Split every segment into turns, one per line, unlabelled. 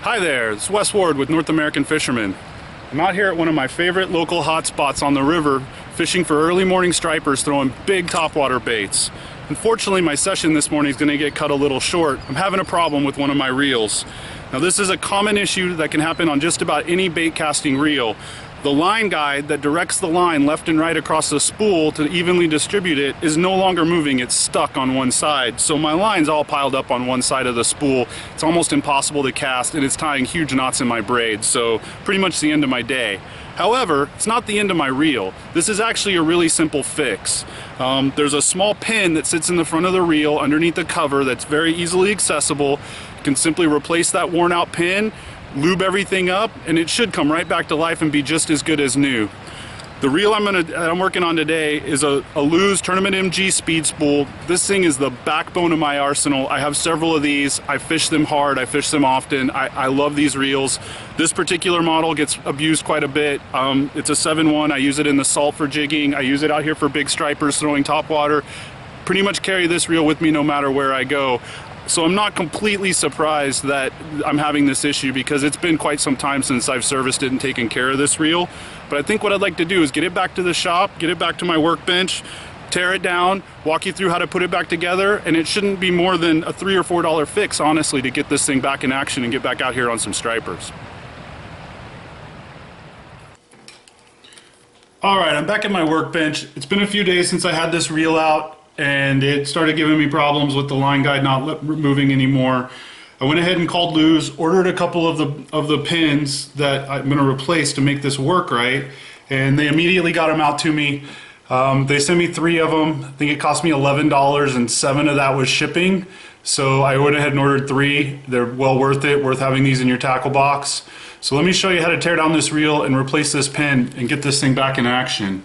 Hi there, it's Wes Ward with North American Fisherman. I'm out here at one of my favorite local hotspots on the river, fishing for early morning stripers, throwing big topwater baits. Unfortunately, my session this morning is going to get cut a little short. I'm having a problem with one of my reels. Now, this is a common issue that can happen on just about any bait casting reel. The line guide that directs the line left and right across the spool to evenly distribute it is no longer moving. It's stuck on one side. So my line's all piled up on one side of the spool. It's almost impossible to cast, and it's tying huge knots in my braid. So pretty much the end of my day. However, it's not the end of my reel. This is actually a really simple fix. There's a small pin that sits in the front of the reel underneath the cover that's very easily accessible. You can simply replace that worn out pin, lube everything up, and it should come right back to life and be just as good as new. The reel I'm working on today is a Lew's Tournament MG speed spool. This thing is the backbone of my arsenal. I have several of these. I fish them hard. I fish them often. I love these reels. This particular model gets abused quite a bit. It's a 7-1. I use it in the salt for jigging. I use it out here for big stripers throwing topwater. Pretty much carry this reel with me no matter where I go. So I'm not completely surprised that I'm having this issue, because it's been quite some time since I've serviced it and taken care of this reel. But I think what I'd like to do is get it back to the shop, get it back to my workbench, tear it down, walk you through how to put it back together, and it shouldn't be more than a $3 or $4 fix, honestly, to get this thing back in action and get back out here on some stripers. Alright, I'm back at my workbench. It's been a few days since I had this reel out, and it started giving me problems with the line guide not moving anymore. I went ahead and called Lew's, ordered a couple of the pins that I'm going to replace to make this work right, and they immediately got them out to me. They sent me 3 of them. I think it cost me $11, and 7 of that was shipping. So I went ahead and ordered 3. They're well worth it, worth having these in your tackle box. So let me show you how to tear down this reel and replace this pin and get this thing back in action.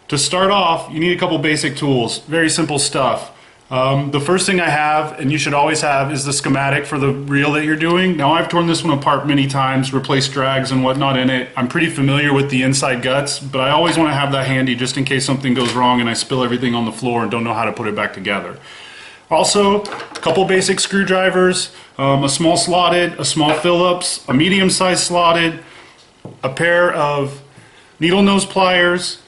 To start off, you need a couple basic tools, very simple stuff. The first thing I have, and you should always have, is the schematic for the reel that you're doing. Now, I've torn this one apart many times, replaced drags and whatnot in it. I'm pretty familiar with the inside guts, but I always want to have that handy just in case something goes wrong and I spill everything on the floor and don't know how to put it back together. Also, a couple basic screwdrivers, a small slotted, a small Phillips, a medium-sized slotted, a pair of needle nose pliers,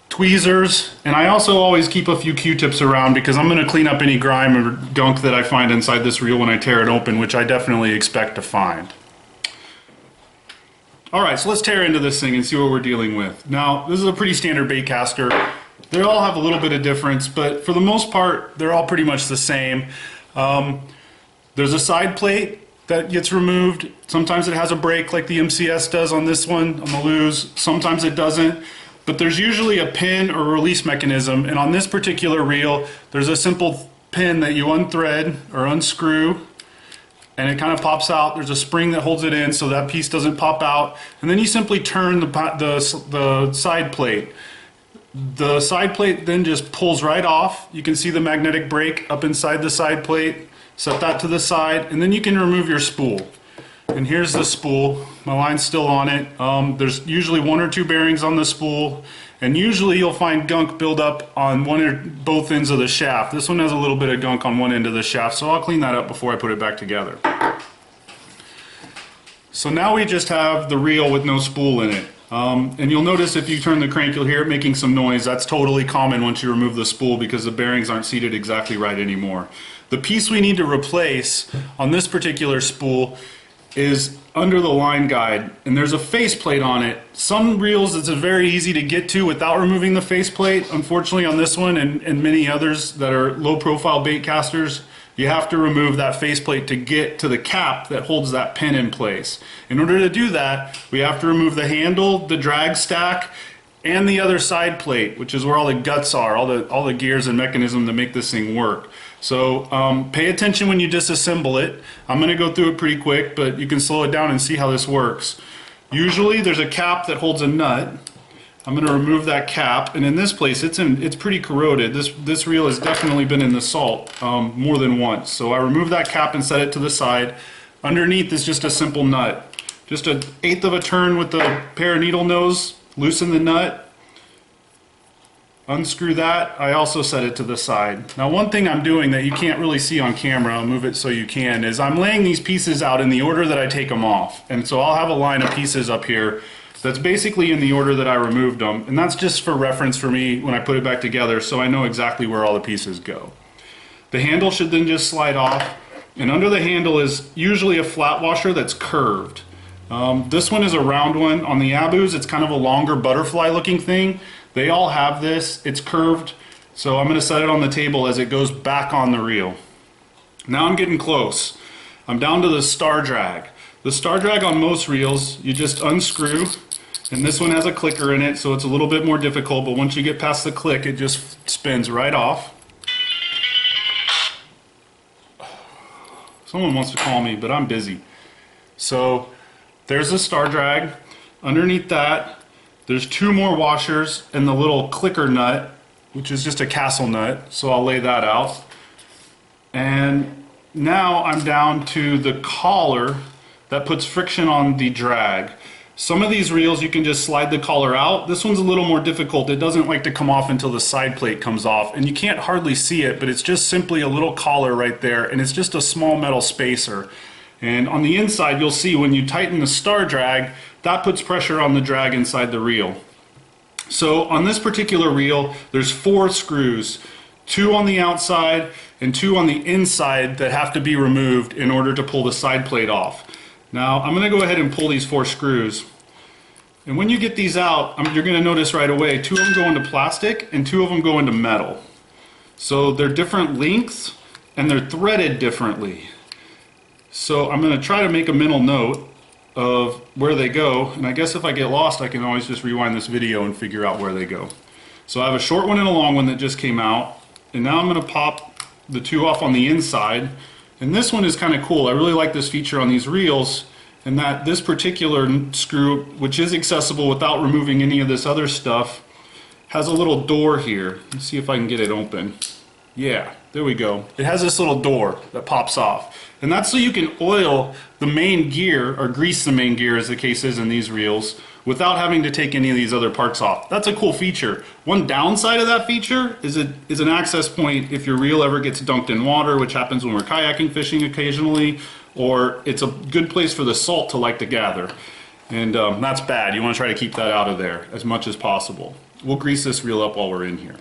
tweezers, and I also always keep a few Q-tips around because I'm going to clean up any grime or gunk that I find inside this reel when I tear it open, which I definitely expect to find. Alright, so let's tear into this thing and see what we're dealing with. Now, this is a pretty standard baitcaster. They all have a little bit of difference, but for the most part, they're all pretty much the same. There's a side plate that gets removed. Sometimes it has a break like the MCS does on this one, on the Lew's. Sometimes it doesn't. But there's usually a pin or release mechanism, and on this particular reel there's a simple pin that you unthread or unscrew, and it kind of pops out. There's a spring that holds it in so that piece doesn't pop out, and then you simply turn the side plate. The side plate then just pulls right off. You can see the magnetic brake up inside the side plate. Set that to the side, and then you can remove your spool. And here's the spool. My line's still on it. There's usually 1 or 2 bearings on the spool, and usually you'll find gunk build up on one or both ends of the shaft. This one has a little bit of gunk on one end of the shaft, so I'll clean that up before I put it back together. So now we just have the reel with no spool in it. And you'll notice if you turn the crank, you'll hear it making some noise. That's totally common once you remove the spool because the bearings aren't seated exactly right anymore. The piece we need to replace on this particular spool is under the line guide, and there's a faceplate on it. Some reels it's very easy to get to without removing the faceplate. Unfortunately, on this one and many others that are low profile bait casters, you have to remove that faceplate to get to the cap that holds that pin in place. In order to do that, we have to remove the handle, the drag stack, and the other side plate, which is where all the guts are, all the gears and mechanism that make this thing work. So pay attention when you disassemble it. I'm going to go through it pretty quick, but you can slow it down and see how this works. Usually there's a cap that holds a nut. I'm going to remove that cap, and in this place it's pretty corroded. This reel has definitely been in the salt more than once. So I remove that cap and set it to the side. Underneath is just a simple nut. Just 1/8 of a turn with the pair of needle nose, loosen the nut, Unscrew that. I also set it to the side. Now one thing I'm doing that you can't really see on camera, I'll move it so you can, is I'm laying these pieces out in the order that I take them off. And so I'll have a line of pieces up here that's basically in the order that I removed them. And that's just for reference for me when I put it back together, so I know exactly where all the pieces go. The handle should then just slide off. And under the handle is usually a flat washer that's curved. This one is a round one. On the Abus, it's kind of a longer butterfly looking thing. They all have this. It's curved, so I'm going to set it on the table as it goes back on the reel. Now I'm getting close. I'm down to the star drag. The star drag on most reels, you just unscrew, and this one has a clicker in it, so it's a little bit more difficult, but once you get past the click, it just spins right off. Someone wants to call me, but I'm busy. So there's the star drag. Underneath that, there's two more washers and the little clicker nut, which is just a castle nut, so I'll lay that out. And now I'm down to the collar that puts friction on the drag. Some of these reels you can just slide the collar out. This one's a little more difficult. It doesn't like to come off until the side plate comes off, and you can't hardly see it, but it's just simply a little collar right there, and it's just a small metal spacer. And on the inside, you'll see when you tighten the star drag, that puts pressure on the drag inside the reel. So on this particular reel, there's 4 screws, 2 on the outside and 2 on the inside that have to be removed in order to pull the side plate off. Now I'm going to go ahead and pull these 4 screws. And when you get these out, you're going to notice right away 2 of them go into plastic and 2 of them go into metal. So they're different lengths and they're threaded differently. So I'm going to try to make a mental note of where they go, and I guess if I get lost I can always just rewind this video and figure out where they go. So I have a short one and a long one that just came out, and now I'm going to pop the 2 off on the inside. And this one is kind of cool. I really like this feature on these reels, and that this particular screw, which is accessible without removing any of this other stuff, has a little door here. Let's see if I can get it open. Yeah, there we go. It has this little door that pops off. And that's so you can oil the main gear, or grease the main gear as the case is in these reels, without having to take any of these other parts off. That's a cool feature. One downside of that feature is it is an access point if your reel ever gets dunked in water, which happens when we're kayaking fishing occasionally, or it's a good place for the salt to like to gather. And that's bad. You want to try to keep that out of there as much as possible. We'll grease this reel up while we're in here.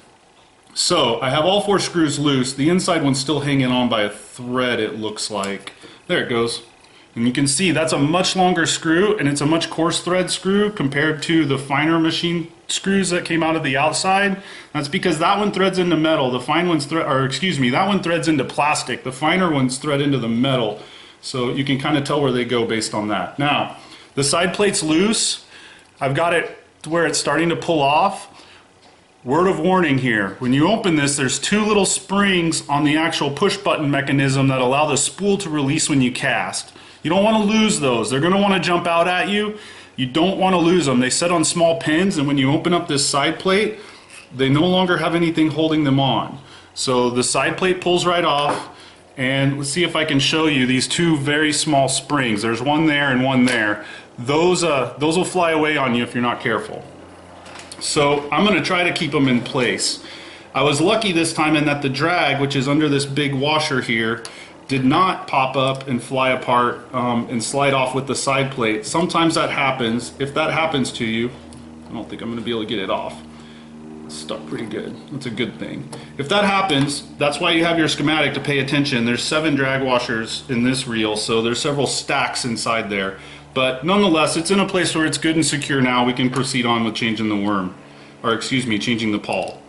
So I have all 4 screws loose. The inside one's still hanging on by a thread, it looks like. There it goes. And you can see that's a much longer screw, and it's a much coarse thread screw compared to the finer machine screws that came out of the outside. That's because that one threads into metal. The fine ones that one threads into plastic. The finer ones thread into the metal. So you can kind of tell where they go based on that. Now, the side plate's loose. I've got it to where it's starting to pull off. Word of warning here, when you open this, there's 2 little springs on the actual push button mechanism that allow the spool to release when you cast. You don't want to lose those. They're going to want to jump out at you. You don't want to lose them. They set on small pins, and when you open up this side plate, they no longer have anything holding them on. So the side plate pulls right off, and let's see if I can show you these 2 very small springs. There's one there and one there. Those will fly away on you if you're not careful. So I'm going to try to keep them in place. I was lucky this time in that the drag, which is under this big washer here, did not pop up and fly apart and slide off with the side plate. Sometimes that happens. If that happens to you, I don't think I'm going to be able to get it off. It's stuck pretty good. That's a good thing. If that happens, that's why you have your schematic to pay attention. There's 7 drag washers in this reel, so there's several stacks inside there. But nonetheless, it's in a place where it's good and secure now. We can proceed on with changing the worm, or excuse me, changing the pawl.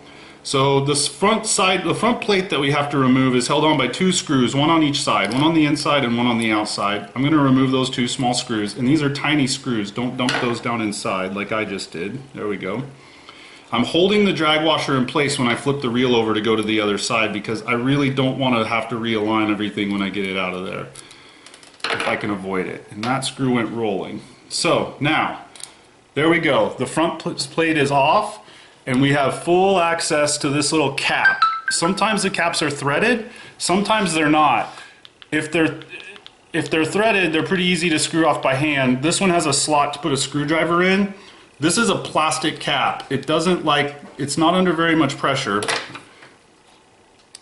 So this front plate that we have to remove is held on by 2 screws, one on each side, one on the inside and one on the outside. I'm going to remove those 2 small screws, and these are tiny screws. Don't dump those down inside like I just did. There we go. I'm holding the drag washer in place when I flip the reel over to go to the other side because I really don't want to have to realign everything when I get it out of there, if I can avoid it. And that screw went rolling. So now, there we go. The front plate is off, and we have full access to this little cap. Sometimes the caps are threaded, sometimes they're not. If they're threaded, they're pretty easy to screw off by hand. This one has a slot to put a screwdriver in, This is a plastic cap. It doesn't like, it's not under very much pressure.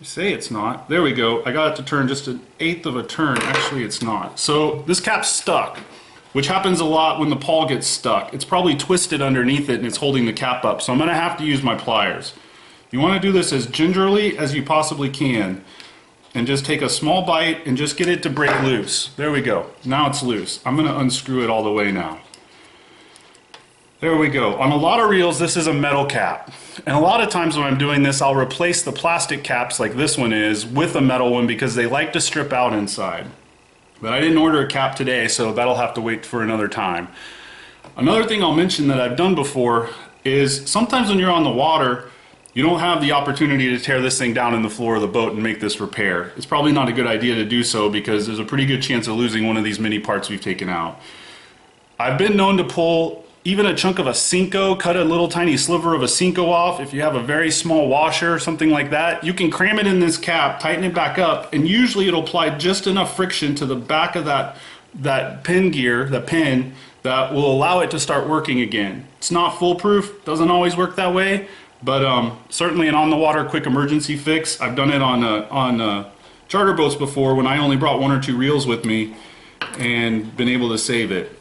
Say it's not. There we go. I got it to turn just 1/8 of a turn. Actually, it's not. So this cap's stuck, which happens a lot when the pawl gets stuck. It's probably twisted underneath it and it's holding the cap up. So I'm going to have to use my pliers. You want to do this as gingerly as you possibly can. And just take a small bite and just get it to break loose. There we go. Now it's loose. I'm going to unscrew it all the way now. There we go. On a lot of reels, this is a metal cap. And a lot of times when I'm doing this, I'll replace the plastic caps like this one is with a metal one because they like to strip out inside. But I didn't order a cap today, so that'll have to wait for another time. Another thing I'll mention that I've done before is sometimes when you're on the water, you don't have the opportunity to tear this thing down in the floor of the boat and make this repair. It's probably not a good idea to do so because there's a pretty good chance of losing one of these mini parts we've taken out. I've been known to pull even a chunk of a Cinco, cut a little tiny sliver of a Cinco off. If you have a very small washer or something like that, you can cram it in this cap, tighten it back up, and usually it'll apply just enough friction to the back of that pin gear, the pin, that will allow it to start working again. It's not foolproof, doesn't always work that way, but certainly an on-the-water quick emergency fix. I've done it on charter boats before when I only brought 1 or 2 reels with me and been able to save it.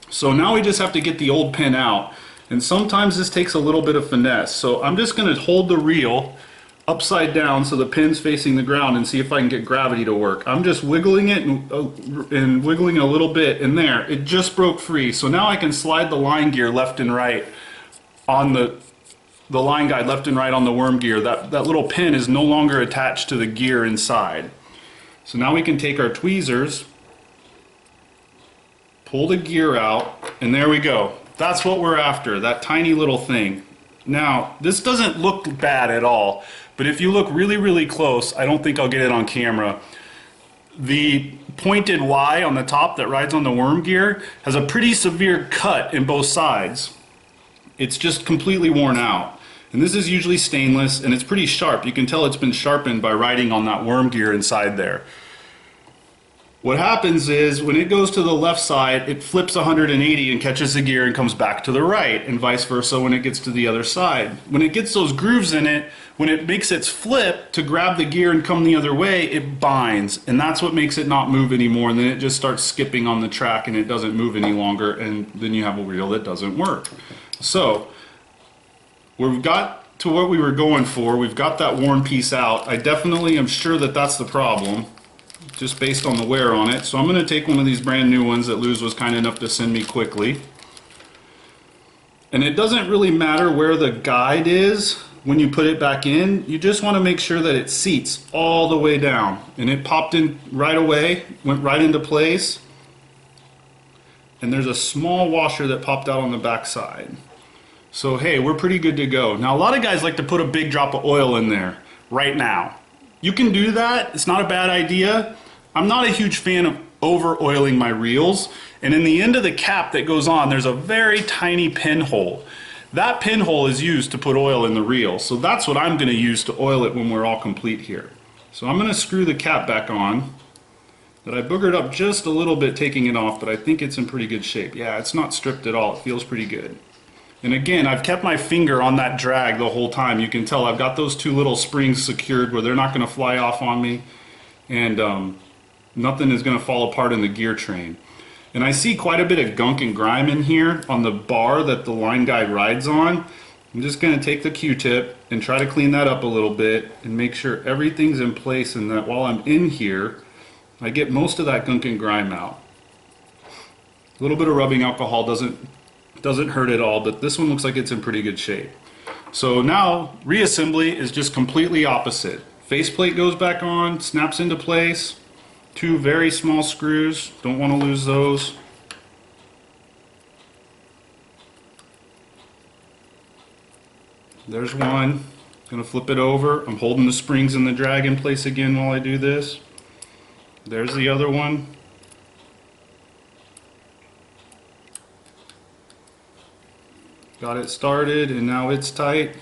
So now we just have to get the old pin out, and sometimes this takes a little bit of finesse. So I'm just going to hold the reel upside down so the pin's facing the ground and see if I can get gravity to work. I'm just wiggling it and wiggling a little bit, and there, it just broke free. So now I can slide the line gear left and right on the line guide left and right on the worm gear. That little pin is no longer attached to the gear inside. So now we can take our tweezers, pull the gear out, and there we go. That's what we're after, that tiny little thing. Now, this doesn't look bad at all, but if you look really, really close, I don't think I'll get it on camera. The pointed Y on the top that rides on the worm gear has a pretty severe cut in both sides. It's just completely worn out. And this is usually stainless, and it's pretty sharp. You can tell it's been sharpened by riding on that worm gear inside there. What happens is when it goes to the left side, it flips 180 and catches the gear and comes back to the right, and vice versa when it gets to the other side. When it gets those grooves in it, when it makes its flip to grab the gear and come the other way, it binds, and that's what makes it not move anymore, and then it just starts skipping on the track and it doesn't move any longer, and then you have a reel that doesn't work. So we've got to what we were going for. We've got that worn piece out. I definitely am sure that that's the problem, just based on the wear on it. So I'm going to take one of these brand new ones that Luz was kind enough to send me quickly. And it doesn't really matter where the guide is when you put it back in. You just want to make sure that it seats all the way down. And it popped in right away, went right into place. And there's a small washer that popped out on the back side. So hey, we're pretty good to go. Now a lot of guys like to put a big drop of oil in there right now. You can do that, it's not a bad idea. I'm not a huge fan of over oiling my reels, and in the end of the cap that goes on, there's a very tiny pinhole. That pinhole is used to put oil in the reel, so that's what I'm going to use to oil it when we're all complete here. So I'm going to screw the cap back on. That I boogered up just a little bit taking it off, but I think it's in pretty good shape. Yeah, it's not stripped at all, it feels pretty good. And again, I've kept my finger on that drag the whole time. You can tell I've got those 2 little springs secured where they're not going to fly off on me, and nothing is going to fall apart in the gear train. And I see quite a bit of gunk and grime in here on the bar that the line guide rides on. I'm just going to take the Q-tip and try to clean that up a little bit and make sure everything's in place, and that while I'm in here, I get most of that gunk and grime out. A little bit of rubbing alcohol doesn't hurt at all, but this one looks like it's in pretty good shape. So now reassembly is just completely opposite. Faceplate goes back on, snaps into place. 2 very small screws, don't want to lose those. There's one. Going to flip it over. I'm holding the springs and the drag in place again while I do this. There's the other one. Got it started, and now it's tight.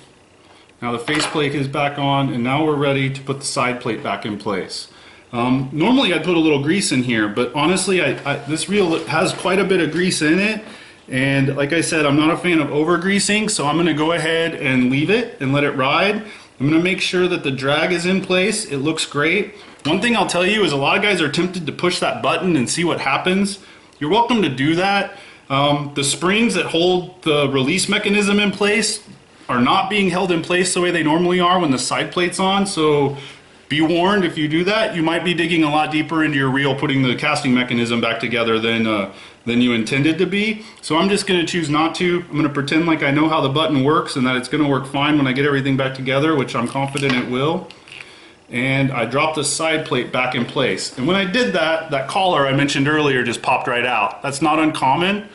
Now the faceplate is back on, and now we're ready to put the side plate back in place. Normally I'd put a little grease in here, but honestly this reel has quite a bit of grease in it, And like I said, I'm not a fan of over greasing, so I'm going to go ahead and leave it and let it ride. I'm going to make sure that the drag is in place. It looks great. One thing I'll tell you is a lot of guys are tempted to push that button and see what happens. You're welcome to do that. The springs that hold the release mechanism in place are not being held in place the way they normally are when the side plate's on, so be warned, if you do that, you might be digging a lot deeper into your reel, putting the casting mechanism back together than you intended to be. So I'm just going to choose not to. I'm going to pretend like I know how the button works and that it's going to work fine when I get everything back together, which I'm confident it will. And I dropped the side plate back in place. And when I did that, that collar I mentioned earlier just popped right out. That's not uncommon.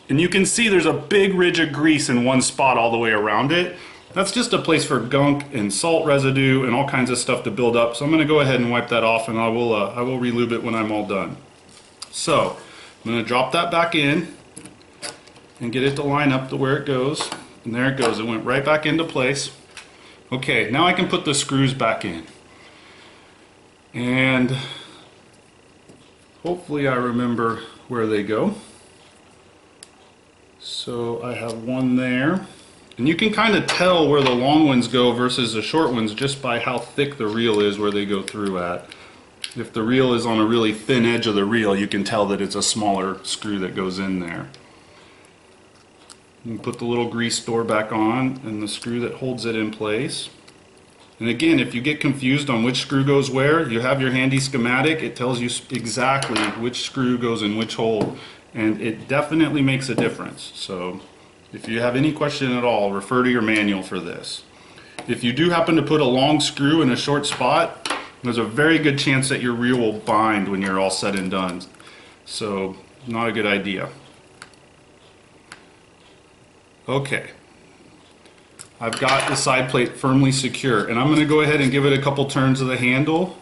And you can see there's a big ridge of grease in one spot all the way around it. That's just a place for gunk and salt residue and all kinds of stuff to build up. So I'm going to go ahead and wipe that off, and I will re-lube it when I'm all done. So I'm going to drop that back in and get it to line up to where it goes. And there it goes. It went right back into place. Okay, now I can put the screws back in. And hopefully I remember where they go. So I have one there. And you can kind of tell where the long ones go versus the short ones just by how thick the reel is where they go through at. If the reel is on a really thin edge of the reel, you can tell that it's a smaller screw that goes in there. You put the little grease door back on and the screw that holds it in place. And again, if you get confused on which screw goes where, you have your handy schematic. It tells you exactly which screw goes in which hole, and it definitely makes a difference. So if you have any question at all, refer to your manual for this. If you do happen to put a long screw in a short spot, there's a very good chance that your reel will bind when you're all said and done. So, not a good idea. Okay. I've got the side plate firmly secure, and I'm going to go ahead and give it a couple turns of the handle.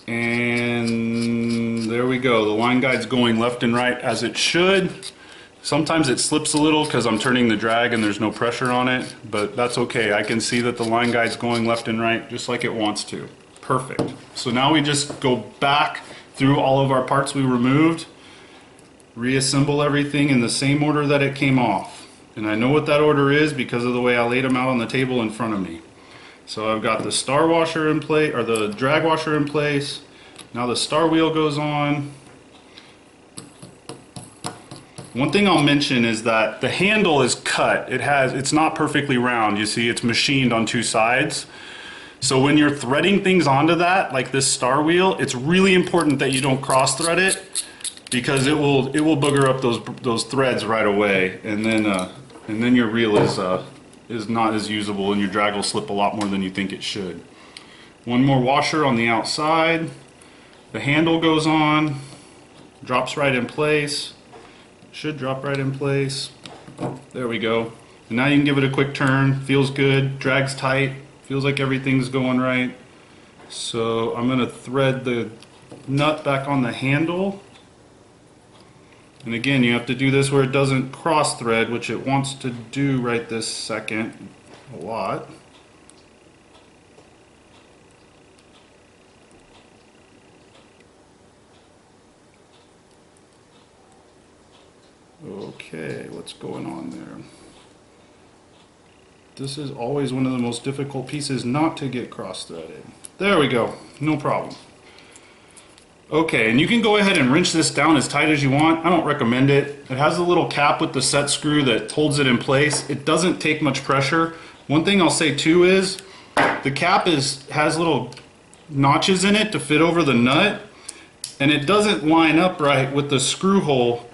And there we go. The line guide's going left and right as it should. Sometimes it slips a little because I'm turning the drag and there's no pressure on it, but that's okay. I can see that the line guide's going left and right just like it wants to. Perfect. So now we just go back through all of our parts we removed, reassemble everything in the same order that it came off. And I know what that order is because of the way I laid them out on the table in front of me. So I've got the star washer in place, or the drag washer in place. Now the star wheel goes on. One thing I'll mention is that the handle is cut. It's not perfectly round. You see, it's machined on two sides. So when you're threading things onto that, like this star wheel, it's really important that you don't cross thread it, because it will booger up those threads right away, and then your reel is not as usable, and your drag will slip a lot more than you think it should. One more washer on the outside. The handle goes on, drops right in place. Should drop right in place. There we go. And now you can give it a quick turn. Feels good. Drag's tight. Feels like everything's going right. So I'm going to thread the nut back on the handle. And again, you have to do this where it doesn't cross thread, which it wants to do right this second a lot. Okay, what's going on there? This is always one of the most difficult pieces not to get cross-threaded. There we go, no problem. Okay, and you can go ahead and wrench this down as tight as you want. I don't recommend it. It has a little cap with the set screw that holds it in place. It doesn't take much pressure. One thing I'll say too is the cap has little notches in it to fit over the nut, and it doesn't line up right with the screw hole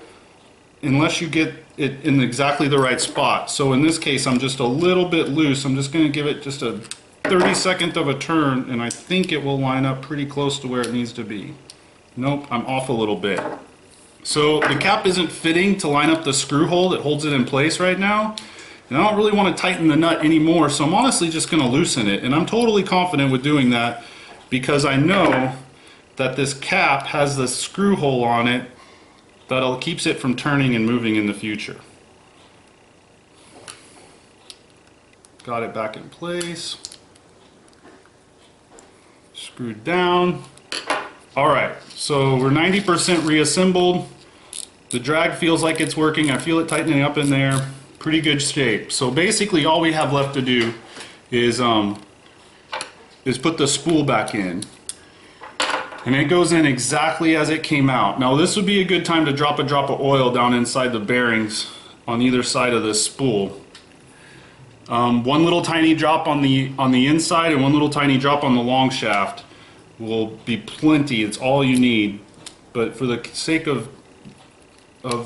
unless you get it in exactly the right spot. So in this case, I'm just a little bit loose. I'm just going to give it just a 32nd of a turn, and I think it will line up pretty close to where it needs to be. Nope, I'm off a little bit. So the cap isn't fitting to line up the screw hole that holds it in place right now. And I don't really want to tighten the nut anymore, so I'm honestly just going to loosen it. And I'm totally confident with doing that because I know that this cap has the screw hole on it that keeps it from turning and moving in the future. Got it back in place. Screwed down. Alright, so we're 90% reassembled. The drag feels like it's working. I feel it tightening up in there. Pretty good shape. So basically all we have left to do is put the spool back in. And it goes in exactly as it came out. Now this would be a good time to drop a drop of oil down inside the bearings on either side of this spool. One little tiny drop on the inside and one little tiny drop on the long shaft will be plenty. It's all you need. But for the sake of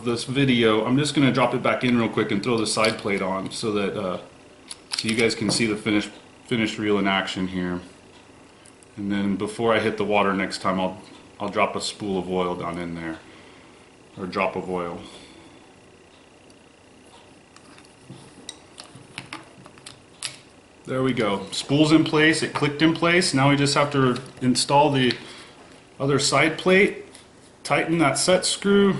this video, I'm just going to drop it back in real quick and throw the side plate on so that so you guys can see the finished reel in action here. And then before I hit the water next time, I'll drop a spool of oil down in there, or a drop of oil. There we go. Spool's in place. It clicked in place. Now we just have to install the other side plate, tighten that set screw,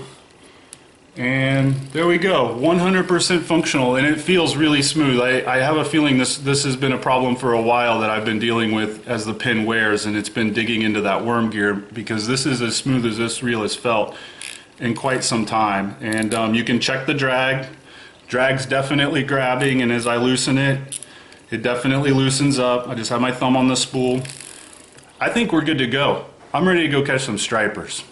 and there we go. 100% functional, and it feels really smooth. I have a feeling this has been a problem for a while that I've been dealing with as the pin wears, and it's been digging into that worm gear, because this is as smooth as this reel has felt in quite some time. And you can check the drag. Drag's definitely grabbing, and as I loosen it, it definitely loosens up. I just have my thumb on the spool. I think we're good to go. I'm ready to go catch some stripers.